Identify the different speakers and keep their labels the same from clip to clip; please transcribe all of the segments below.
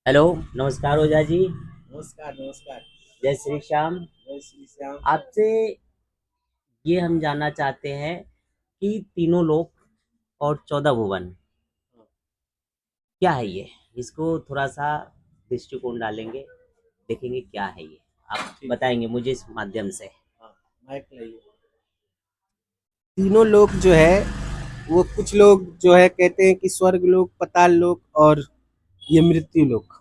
Speaker 1: Hello, नमस्कार ओझा जी।
Speaker 2: नमस्कार नमस्कार।
Speaker 1: जय श्री श्याम।
Speaker 2: जय श्री श्याम।
Speaker 1: आपसे ये हम जानना चाहते हैं कि तीनों लोक और 14 भुवन क्या है ये? इसको थोड़ा-सा दृष्टिकोण डालेंगे, देखेंगे क्या है ये? आप
Speaker 2: ठीक।
Speaker 1: बताएँगे मुझे इस माध्यम से।
Speaker 2: हाँ, माइक लाइए। तीनों लोक जो है वो कुछ लोग जो है कहते हैं कि स्वर्ग लोक, पताल लोक और ये मृत्यु लोक।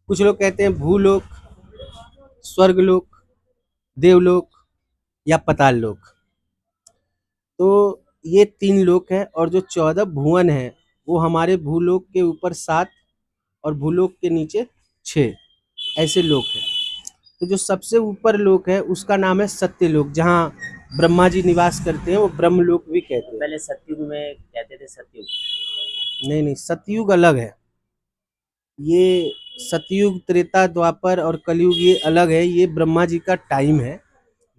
Speaker 2: कुछ लोग कहते हैं भूलोक, स्वर्ग लोक, देवलोक या पताल लोक। तो ये तीन लोक है और जो 14 भुवन है वो हमारे भूलोक के ऊपर 7 और भूलोक के नीचे 6 ऐसे लोक हैं। तो जो सबसे ऊपर लोक है उसका नाम है सत्यलोक, जहाँ ब्रह्मा जी निवास करते हैं, वो ब्रह्मलोक भी कहते हैं।
Speaker 1: पहले सतयुग में कहते थे सतयुग।
Speaker 2: नहीं नहीं, सतयुग अलग है। ये सतयुग, त्रेता, द्वापर और कलयुग ये अलग है, ये ब्रह्मा जी का टाइम है।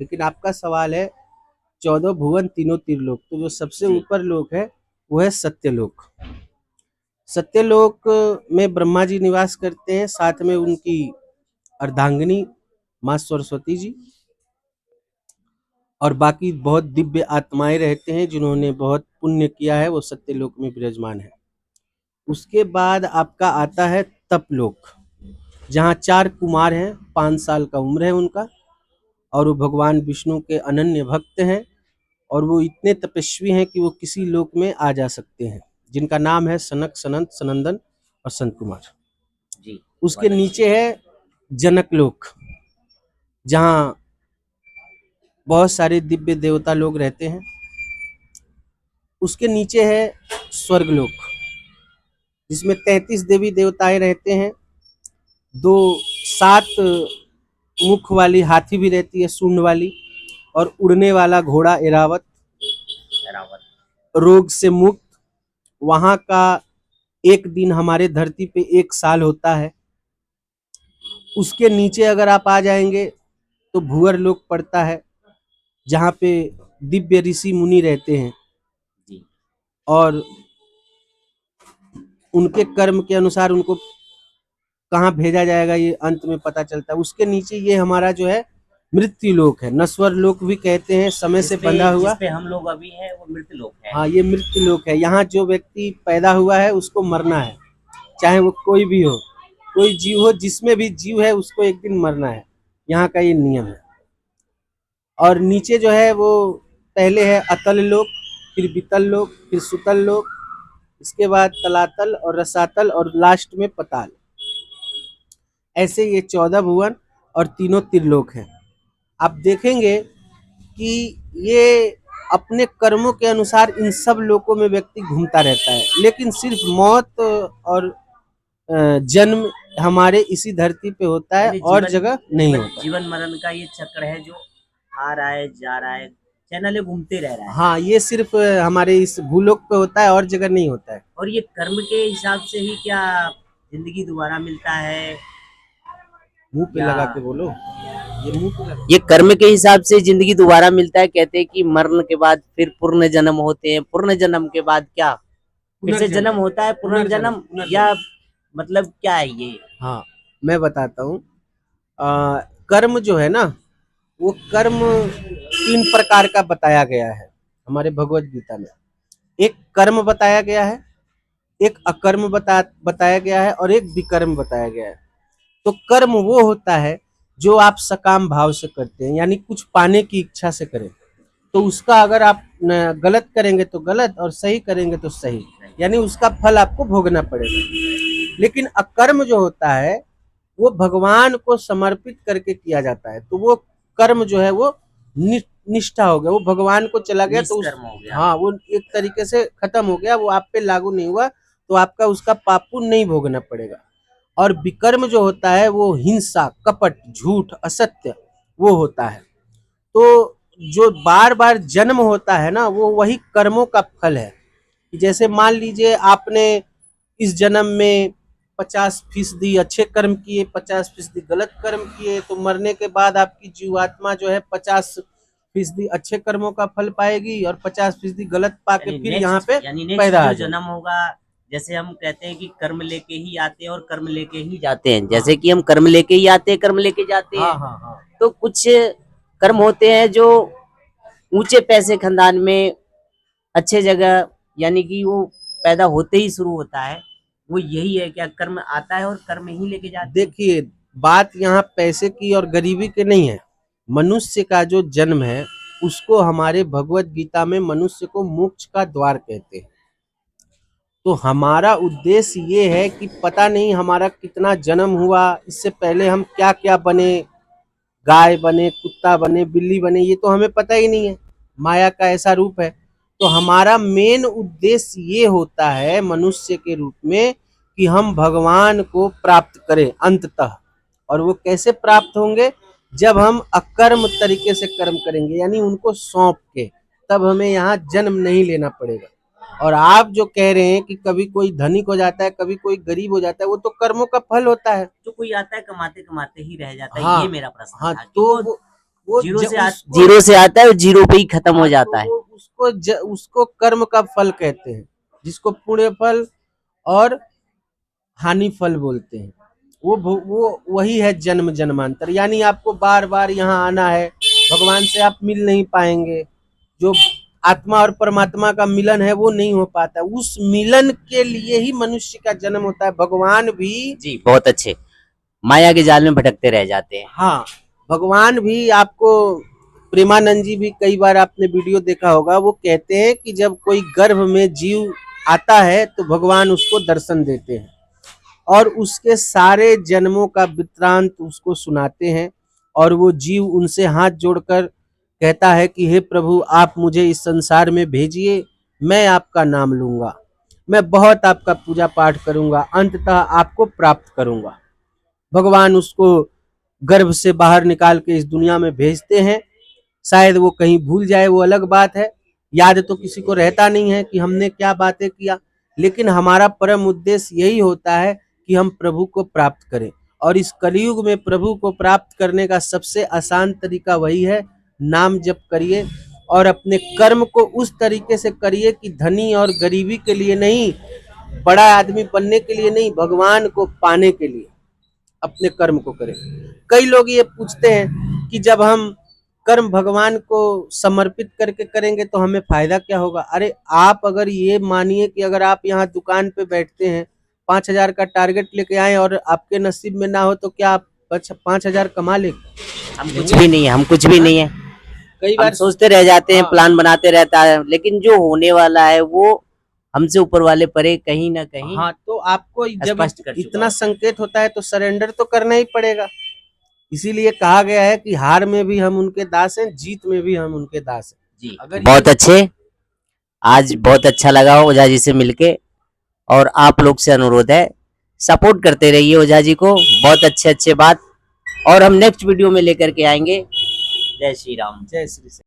Speaker 2: लेकिन आपका सवाल है 14 भुवन तीनों त्रिलोक, तो जो सबसे
Speaker 1: जी,
Speaker 2: ऊपर लोक है वो है सत्यलोक। सत्यलोक में ब्रह्मा जी निवास करते हैं, साथ में उनकी अर्धांगिनी माँ सरस्वती जी और बाकी बहुत दिव्य आत्माएं रहते हैं जिन्होंने बहुत पुण्य किया है, वो सत्यलोक में विराजमान है। उसके बाद आपका आता है तपलोक, जहाँ 4 कुमार हैं, 5 साल का उम्र है उनका, और वो भगवान विष्णु के अनन्य भक्त हैं और वो इतने तपस्वी हैं कि वो किसी लोक में आ जा सकते हैं, जिनका नाम है सनक, सनंत, सनंदन और संत कुमार।
Speaker 1: जी,
Speaker 2: उसके
Speaker 1: बहुत अच्छे।
Speaker 2: नीचे है जनक लोक, जहाँ बहुत सारे दिव्य देवता लोग रहते हैं। उसके नीचे है स्वर्गलोक, जिसमें 33 देवी देवताएं रहते हैं। दो 7 मुख वाली हाथी भी रहती है, सूंड वाली, और उड़ने वाला घोड़ा एरावत,
Speaker 1: रावत।
Speaker 2: रोग से मुक्त। वहाँ का एक दिन हमारे धरती पे 1 साल होता है। उसके नीचे अगर आप आ जाएंगे तो भूअर लोक पड़ता है, जहाँ पे दिव्य ऋषि मुनि रहते हैं
Speaker 1: जी,
Speaker 2: और उनके कर्म के अनुसार उनको कहाँ भेजा जाएगा ये अंत में पता चलता है। उसके नीचे ये हमारा जो है मृत्यु लोक है, नश्वर लोक भी कहते हैं, समय से
Speaker 1: जिसपे
Speaker 2: बंधा हुआ।
Speaker 1: जिसपे हम लोग अभी हैं वो मृत लोक है।
Speaker 2: हाँ, ये मृत्यु लोक है। यहाँ जो व्यक्ति पैदा हुआ है उसको मरना है, चाहे वो कोई भी हो, कोई जीव हो, जिसमें भी जीव है उसको एक दिन मरना है। यहाँ का ये नियम है। और नीचे जो है वो पहले है अतल लोक, फिर वितल लोक, फिर सुतल लोक, इसके बाद तलातल और रसातल और लास्ट में पताल। ऐसे ये 14 भुवन और तीनों त्रिलोक हैं। आप देखेंगे कि ये अपने कर्मों के अनुसार इन सब लोकों में व्यक्ति घूमता रहता है, लेकिन सिर्फ मौत और जन्म हमारे इसी धरती पे होता है,
Speaker 1: यानी
Speaker 2: और
Speaker 1: जीवन
Speaker 2: जगह नहीं
Speaker 1: जीवन
Speaker 2: होता।
Speaker 1: जीवन मरण का ये चक्र है जो आ रहा है, जा रहा है, चैनलें घूमते रह रहा है।
Speaker 2: हाँ, ये सिर्फ हमारे इस भूलोक पे होता है और जगह नहीं होता है।
Speaker 1: और ये कर्म के हिसाब से ही क्या ज़िंदगी दोबारा मिलता है
Speaker 2: मुंह पे
Speaker 1: या
Speaker 2: लगा के बोलो, ये मुंह पे लगा।
Speaker 1: ये कर्म के हिसाब से ज़िंदगी दोबारा मिलता है? कहते हैं कि मरण के बाद फिर पुनर्जन्म जन्म होते हैं, पुनर्जन्म के बाद क्या फिर से
Speaker 2: पुनर्जन्म,
Speaker 1: जन्म होता है,
Speaker 2: पुनर्जन्म,
Speaker 1: पुनर्जन्म
Speaker 2: पुनर्जन्म।
Speaker 1: या मतलब क्या है ये?
Speaker 2: हाँ, मैं बताता हूँ। कर्म जो है ना, वो कर्म 3 प्रकार का बताया गया है हमारे भगवत गीता में। एक कर्म बताया गया है, एक अकर्म बताया गया है और एक विकर्म बताया गया है। तो कर्म वो होता है जो आप सकाम भाव से करते हैं, यानी कुछ पाने की इच्छा से करें। तो उसका अगर आप गलत करेंगे तो गलत और सही करेंगे तो सही, यानी उसका फल आपको भोगना पड़ेगा। लेकिन अकर्म जो होता है वो भगवान को समर्पित करके किया जाता है, तो वो कर्म जो है वो निष्ठा हो गया, वो भगवान को चला गया, तो उस
Speaker 1: निष्कर्म हो गया।
Speaker 2: हाँ, वो एक तरीके से खत्म हो गया, वो आप पे लागू नहीं हुआ, तो आपका उसका पाप पुण्य नहीं भोगना पड़ेगा। और विकर्म जो होता है वो हिंसा, कपट, झूठ, असत्य वो होता है। तो जो बार बार जन्म होता है ना, वो वही कर्मों का फल है। जैसे मान लीजिए आपने इस जन्म में 50% अच्छे कर्म किए, 50% गलत कर्म किए, तो मरने के बाद आपकी जीवात्मा जो है 50% अच्छे कर्मों का फल पाएगी और 50% गलत पाके फिर यहाँ पे
Speaker 1: यानी नेक्स्ट
Speaker 2: पैदा आ
Speaker 1: जो
Speaker 2: जाएगी।
Speaker 1: जन्म होगा जैसे हम कहते हैं कि कर्म लेके ही आते हैं और कर्म लेके ही जाते हैं, जैसे कि हम कर्म लेके ही आते हैं, कर्म लेके जाते हैं।
Speaker 2: हाँ।
Speaker 1: तो कुछ कर्म होते हैं जो ऊंचे पैसे खानदान में, अच्छे जगह, यानी कि वो पैदा होते ही शुरू होता है, वो यही है, क्या कर्म आता है और कर्म ही लेके जाते हैं।
Speaker 2: देखिए, बात यहाँ पैसे की और गरीबी की नहीं है। मनुष्य का जो जन्म है उसको हमारे भगवत गीता में मनुष्य को मोक्ष का द्वार कहते हैं। तो हमारा उद्देश्य ये है कि पता नहीं हमारा कितना जन्म हुआ, इससे पहले हम क्या क्या बने, गाय बने, कुत्ता बने, बिल्ली बने, ये तो हमें पता ही नहीं है। माया का ऐसा रूप है। तो हमारा मेन उद्देश्य ये होता है मनुष्य के रूप में कि हम भगवान को प्राप्त करें अंततः। और वो कैसे प्राप्त होंगे? जब हम अकर्म तरीके से कर्म करेंगे, यानी उनको सौंप के, तब हमें यहाँ जन्म नहीं लेना पड़ेगा। और आप जो कह रहे हैं कि कभी कोई धनिक हो जाता है, कभी कोई गरीब हो जाता है, वो तो कर्मों का फल होता है।
Speaker 1: तो कोई आता है कमाते कमाते ही रह जाता है,
Speaker 2: हाँ,
Speaker 1: ये मेरा प्रश्न
Speaker 2: हाँ,
Speaker 1: था कि
Speaker 2: तो वो
Speaker 1: जीरो से आता है और जीरो पे ही खत्म हो जाता है।
Speaker 2: उसको कर्म का फल कहते हैं, जिसको पुण्य फल और हानि फल बोलते हैं। वो वही है जन्म जन्मांतर, यानी आपको बार बार यहाँ आना है, भगवान से आप मिल नहीं पाएंगे। जो आत्मा और परमात्मा का मिलन है वो नहीं हो पाता। उस मिलन के लिए ही मनुष्य का जन्म होता है। भगवान भी,
Speaker 1: जी बहुत अच्छे, माया के जाल में भटकते रह जाते हैं।
Speaker 2: हाँ, भगवान भी आपको, प्रेमानंद जी भी, कई बार आपने वीडियो देखा होगा, वो कहते हैं कि जब कोई गर्भ में जीव आता है तो भगवान उसको दर्शन देते हैं और उसके सारे जन्मों का वृत्तांत उसको सुनाते हैं। और वो जीव उनसे हाथ जोड़कर कहता है कि हे प्रभु, आप मुझे इस संसार में भेजिए, मैं आपका नाम लूंगा, मैं बहुत आपका पूजा पाठ करूंगा, अंततः आपको प्राप्त करूंगा। भगवान उसको गर्भ से बाहर निकाल के इस दुनिया में भेजते हैं। शायद वो कहीं भूल जाए, वो अलग बात है। याद तो किसी को रहता नहीं है कि हमने क्या बातें किया, लेकिन हमारा परम उद्देश्य यही होता है कि हम प्रभु को प्राप्त करें। और इस कलयुग में प्रभु को प्राप्त करने का सबसे आसान तरीका वही है, नाम जप करिए और अपने कर्म को उस तरीके से करिए कि धनी और गरीबी के लिए नहीं, बड़ा आदमी बनने के लिए नहीं, भगवान को पाने के लिए अपने कर्म को करें। कई लोग ये पूछते हैं कि जब हम कर्म भगवान को समर्पित करके करेंगे तो हमें फायदा क्या होगा? अरे आप अगर ये मानिए कि अगर आप यहाँ दुकान पे बैठते हैं, 5,000 का टारगेट लेके आए और आपके नसीब में ना हो, तो क्या आप 5,000 कमा लेंगे?
Speaker 1: हम कुछ भी नहीं है, हम कुछ भी नहीं है।
Speaker 2: कई
Speaker 1: हम
Speaker 2: बार
Speaker 1: सोचते रह जाते हैं,
Speaker 2: हाँ,
Speaker 1: प्लान बनाते रहता है, लेकिन जो होने वाला है वो हमसे ऊपर वाले परे कहीं ना कहीं
Speaker 2: हाँ, तो आपको जब
Speaker 1: स्पष्ट कर चुका
Speaker 2: इतना
Speaker 1: होता है।
Speaker 2: संकेत होता है तो सरेंडर तो करना ही पड़ेगा। इसीलिए कहा गया है कि हार में भी हम उनके दास हैं, जीत में भी हम उनके दास हैं।
Speaker 1: जी
Speaker 2: अगर
Speaker 1: बहुत अच्छे, आज बहुत अच्छा लगा ओझा जी से मिलके। और आप लोग से अनुरोध है, सपोर्ट करते रहिए ओझा जी को, बहुत अच्छे अच्छे बात, और हम नेक्स्ट वीडियो में लेकर के आएंगे। जय श्री राम।
Speaker 2: जय श्री